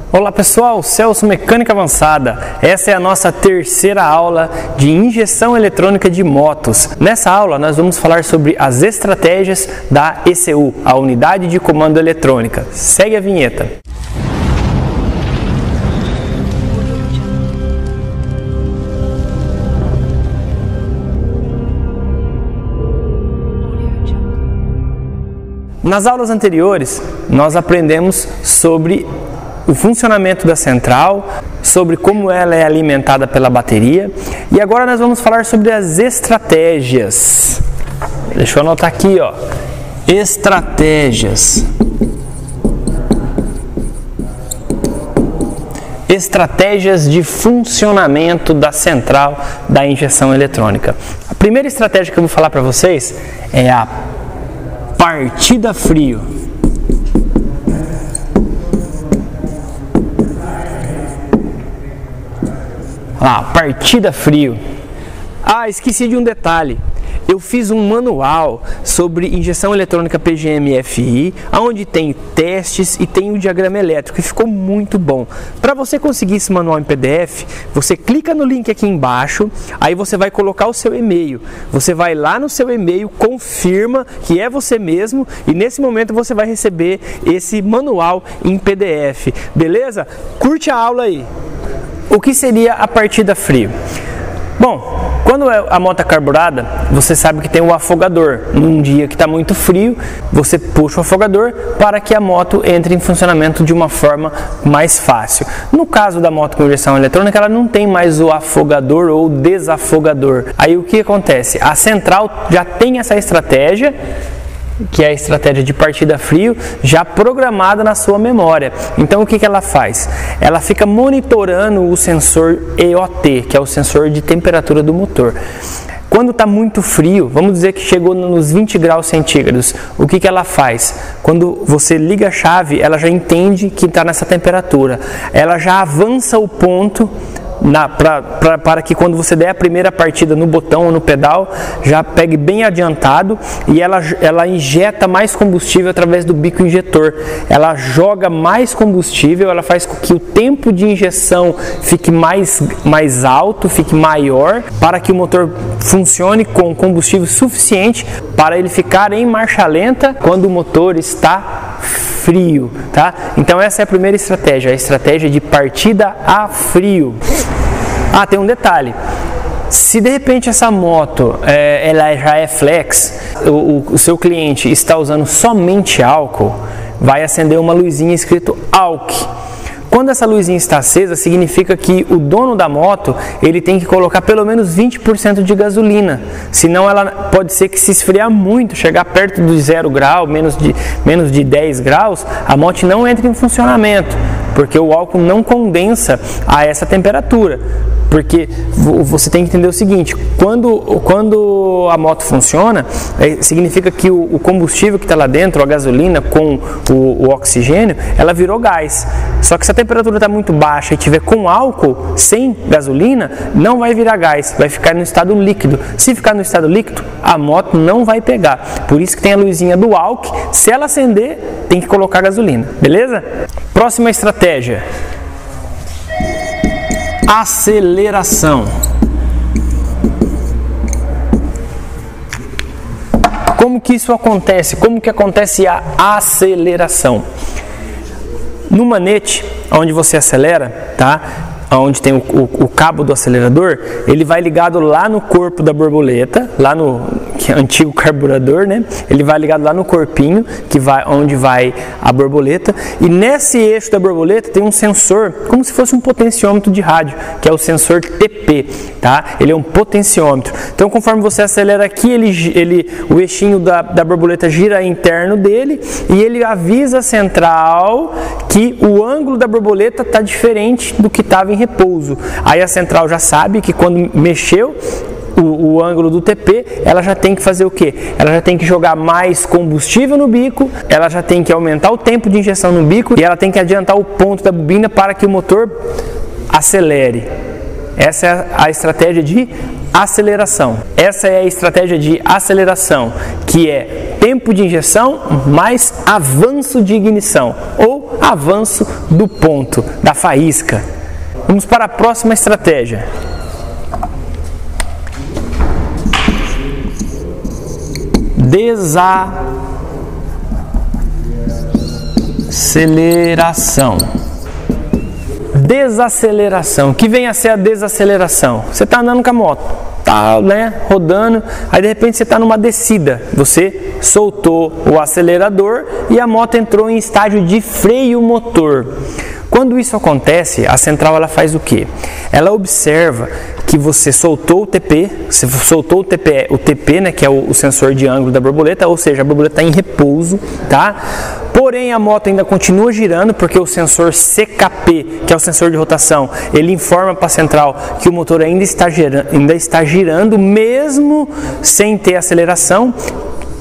Olá pessoal, Celso Mecânica Avançada. Essa é a nossa terceira aula de injeção eletrônica de motos. Nessa aula nós vamos falar sobre as estratégias da ECU, a Unidade de Comando Eletrônica. Segue a vinheta. Nas aulas anteriores nós aprendemos sobre o funcionamento da central, sobre como ela é alimentada pela bateria, e agora nós vamos falar sobre as estratégias. Deixa eu anotar aqui, ó. Estratégias. Estratégias de funcionamento da central da injeção eletrônica. A primeira estratégia que eu vou falar para vocês é a partida frio. Partida frio. Esqueci de um detalhe. Eu fiz um manual sobre injeção eletrônica PGM-FI, onde tem testes e tem o diagrama elétrico, e ficou muito bom. Para você conseguir esse manual em PDF, você clica no link aqui embaixo, aí você vai colocar o seu e-mail. Você vai lá no seu e-mail, confirma que é você mesmo, e nesse momento você vai receber esse manual em PDF. Beleza? Curte a aula aí. O que seria a partida frio? Bom, quando a moto é carburada, você sabe que tem o afogador. Num dia que está muito frio, você puxa o afogador para que a moto entre em funcionamento de uma forma mais fácil. No caso da moto com injeção eletrônica, ela não tem mais o afogador ou desafogador. Aí o que acontece? A central já tem essa estratégia, que é a estratégia de partida frio, já programada na sua memória. Então o que ela faz? Ela fica monitorando o sensor EOT, que é o sensor de temperatura do motor. Quando está muito frio, vamos dizer que chegou nos 20 graus centígrados, o que ela faz? Quando você liga a chave, ela já entende que está nessa temperatura. Ela já avança o ponto para que quando você der a primeira partida no botão ou no pedal, já pegue bem adiantado, e ela injeta mais combustível através do bico injetor. Ela joga mais combustível, ela faz com que o tempo de injeção fique mais alto, fique maior, para que o motor funcione com combustível suficiente para ele ficar em marcha lenta quando o motor está frio, tá? Então essa é a primeira estratégia, a estratégia de partida a frio. Tem um detalhe. Se de repente essa moto ela já é flex, o seu cliente está usando somente álcool, vai acender uma luzinha escrito AUC. Quando essa luzinha está acesa, significa que o dono da moto ele tem que colocar pelo menos 20% de gasolina. Senão ela pode ser que se esfriar muito, chegar perto do 0 grau, menos de 10 graus, a moto não entra em funcionamento, porque o álcool não condensa a essa temperatura. Porque você tem que entender o seguinte: quando a moto funciona, significa que o combustível que está lá dentro, a gasolina com o oxigênio, ela virou gás. Só que se a temperatura está muito baixa e tiver com álcool, sem gasolina, não vai virar gás, vai ficar no estado líquido. Se ficar no estado líquido, a moto não vai pegar. Por isso que tem a luzinha do álcool. Se ela acender, tem que colocar gasolina, beleza? Próxima estratégia: aceleração. Como que isso acontece? Como que acontece a aceleração? No manete, onde você acelera, tá? Onde tem o cabo do acelerador, ele vai ligado lá no corpo da borboleta, lá no antigo carburador, né? Ele vai ligado lá no corpinho, onde vai a borboleta, e nesse eixo da borboleta tem um sensor, como se fosse um potenciômetro de rádio, que é o sensor TP, tá? Ele é um potenciômetro. Então, conforme você acelera aqui, o eixinho da borboleta gira interno dele, e ele avisa a central que o ângulo da borboleta está diferente do que estava em repouso. Aí a central já sabe que quando mexeu o ângulo do TP, ela já tem que fazer o quê? Ela já tem que jogar mais combustível no bico, ela já tem que aumentar o tempo de injeção no bico, e ela tem que adiantar o ponto da bobina para que o motor acelere. Essa é a estratégia de aceleração. Essa é a estratégia de aceleração, que é tempo de injeção mais avanço de ignição, ou avanço do ponto, da faísca. Vamos para a próxima estratégia. Desaceleração. Desaceleração. O que vem a ser a desaceleração? Você está andando com a moto, tá, né, rodando, aí de repente você está numa descida, você soltou o acelerador e a moto entrou em estágio de freio motor. Quando isso acontece, a central ela faz o quê? Ela observa que você soltou o TP, você soltou o TP, né, que é o sensor de ângulo da borboleta, ou seja, a borboleta está em repouso, tá? Porém, a moto ainda continua girando, porque o sensor CKP, que é o sensor de rotação, ele informa para a central que o motor ainda está girando, mesmo sem ter aceleração.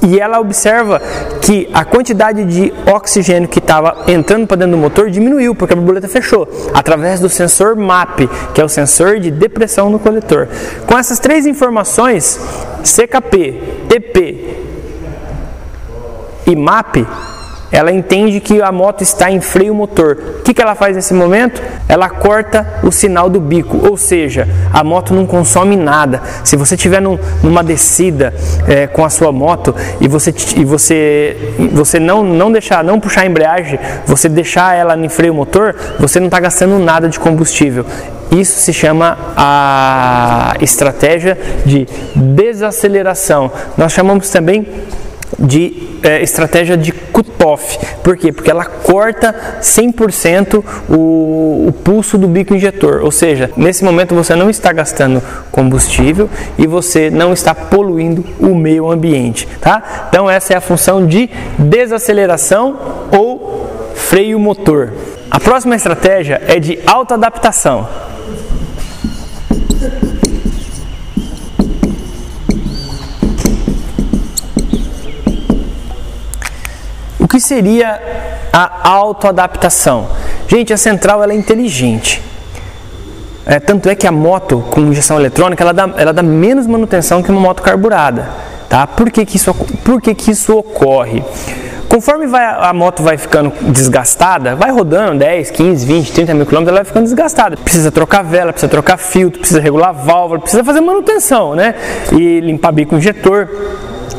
E ela observa que a quantidade de oxigênio que estava entrando para dentro do motor diminuiu, porque a borboleta fechou, através do sensor MAP, que é o sensor de depressão no coletor. Com essas três informações, CKP, TP e MAP, ela entende que a moto está em freio motor. O que ela faz nesse momento? Ela corta o sinal do bico, ou seja, a moto não consome nada. Se você estiver numa descida com a sua moto e você não puxar a embreagem, você deixar ela em freio motor, você não está gastando nada de combustível. Isso se chama a estratégia de desaceleração. Nós chamamos também de estratégia de cut-off. Por quê? Porque ela corta 100% o pulso do bico injetor. Ou seja, nesse momento você não está gastando combustível e você não está poluindo o meio ambiente, tá? Então essa é a função de desaceleração ou freio motor. A próxima estratégia é de autoadaptação. O que seria a autoadaptação? Gente, a central ela é inteligente. Tanto é que a moto com injeção eletrônica ela dá menos manutenção que uma moto carburada. Tá? Por que que isso ocorre? Conforme a moto vai ficando desgastada, vai rodando 10, 15, 20, 30 mil quilômetros, ela vai ficando desgastada. Precisa trocar vela, precisa trocar filtro, precisa regular válvula, precisa fazer manutenção, né? E limpar bico injetor.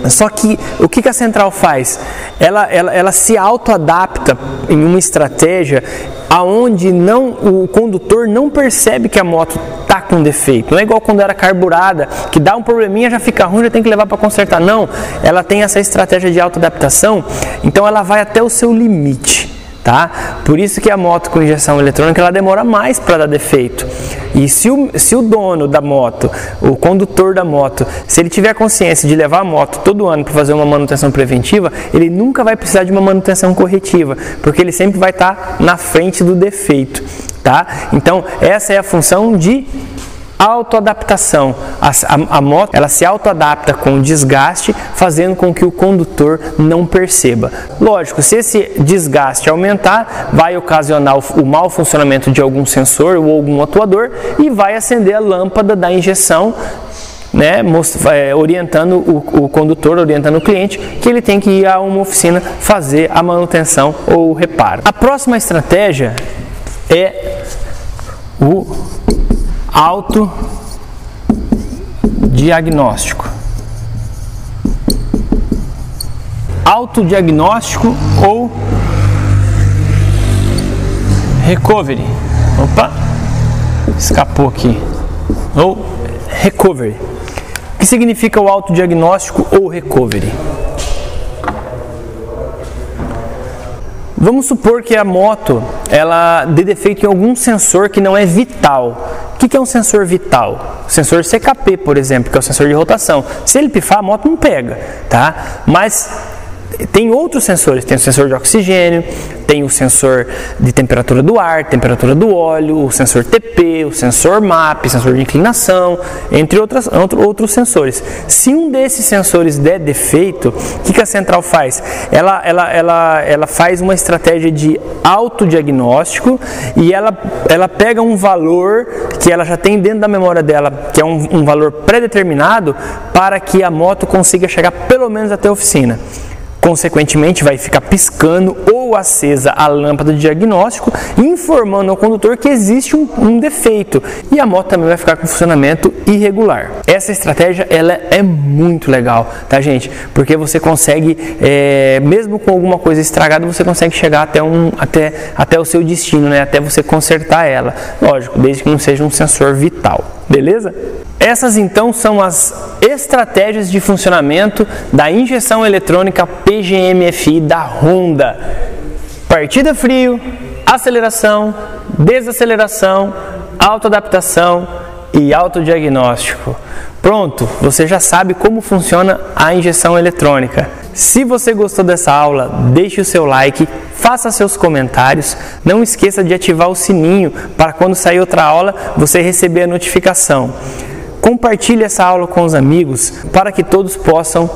Só que o que a central faz? Ela se autoadapta em uma estratégia aonde o condutor não percebe que a moto está com defeito. Não é igual quando era carburada, que dá um probleminha, já fica ruim, já tem que levar para consertar. Não, ela tem essa estratégia de autoadaptação, então ela vai até o seu limite. Tá? Por isso que a moto com injeção eletrônica ela demora mais para dar defeito. E se o dono da moto, o condutor da moto, se ele tiver consciência de levar a moto todo ano para fazer uma manutenção preventiva, ele nunca vai precisar de uma manutenção corretiva, porque ele sempre vai estar na frente do defeito. Tá? Então essa é a função de autoadaptação. A moto ela se autoadapta com o desgaste, fazendo com que o condutor não perceba. Lógico, se esse desgaste aumentar, vai ocasionar o mau funcionamento de algum sensor ou algum atuador e vai acender a lâmpada da injeção, né, orientando o condutor, orientando o cliente que ele tem que ir a uma oficina fazer a manutenção ou o reparo. A próxima estratégia é o autodiagnóstico. Autodiagnóstico ou recovery. Opa, escapou aqui. Ou recovery. O que significa o autodiagnóstico ou recovery? Vamos supor que a moto ela dê defeito em algum sensor que não é vital. O que é um sensor vital? O sensor CKP, por exemplo, que é o sensor de rotação. Se ele pifar, a moto não pega, tá? Mas tem outros sensores, tem o sensor de oxigênio, tem o sensor de temperatura do ar, temperatura do óleo, o sensor TP, o sensor MAP, sensor de inclinação, entre outros sensores. Se um desses sensores der defeito, o que a central faz? Ela faz uma estratégia de autodiagnóstico e ela pega um valor que ela já tem dentro da memória dela, que é um valor pré-determinado, para que a moto consiga chegar pelo menos até a oficina. Consequentemente, vai ficar piscando ou acesa a lâmpada de diagnóstico, informando ao condutor que existe um defeito, e a moto também vai ficar com funcionamento irregular. Essa estratégia ela é muito legal, tá, gente? Porque você consegue, mesmo com alguma coisa estragada, você consegue chegar até o seu destino, né? Até você consertar ela. Lógico, desde que não seja um sensor vital, beleza? Essas então são as estratégias de funcionamento da injeção eletrônica PGM-FI da Honda. Partida frio, aceleração, desaceleração, autoadaptação e autodiagnóstico. Pronto, você já sabe como funciona a injeção eletrônica. Se você gostou dessa aula, deixe o seu like, faça seus comentários, não esqueça de ativar o sininho para quando sair outra aula você receber a notificação. Compartilhe essa aula com os amigos para que todos possam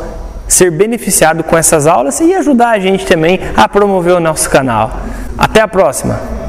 ser beneficiados com essas aulas e ajudar a gente também a promover o nosso canal. Até a próxima!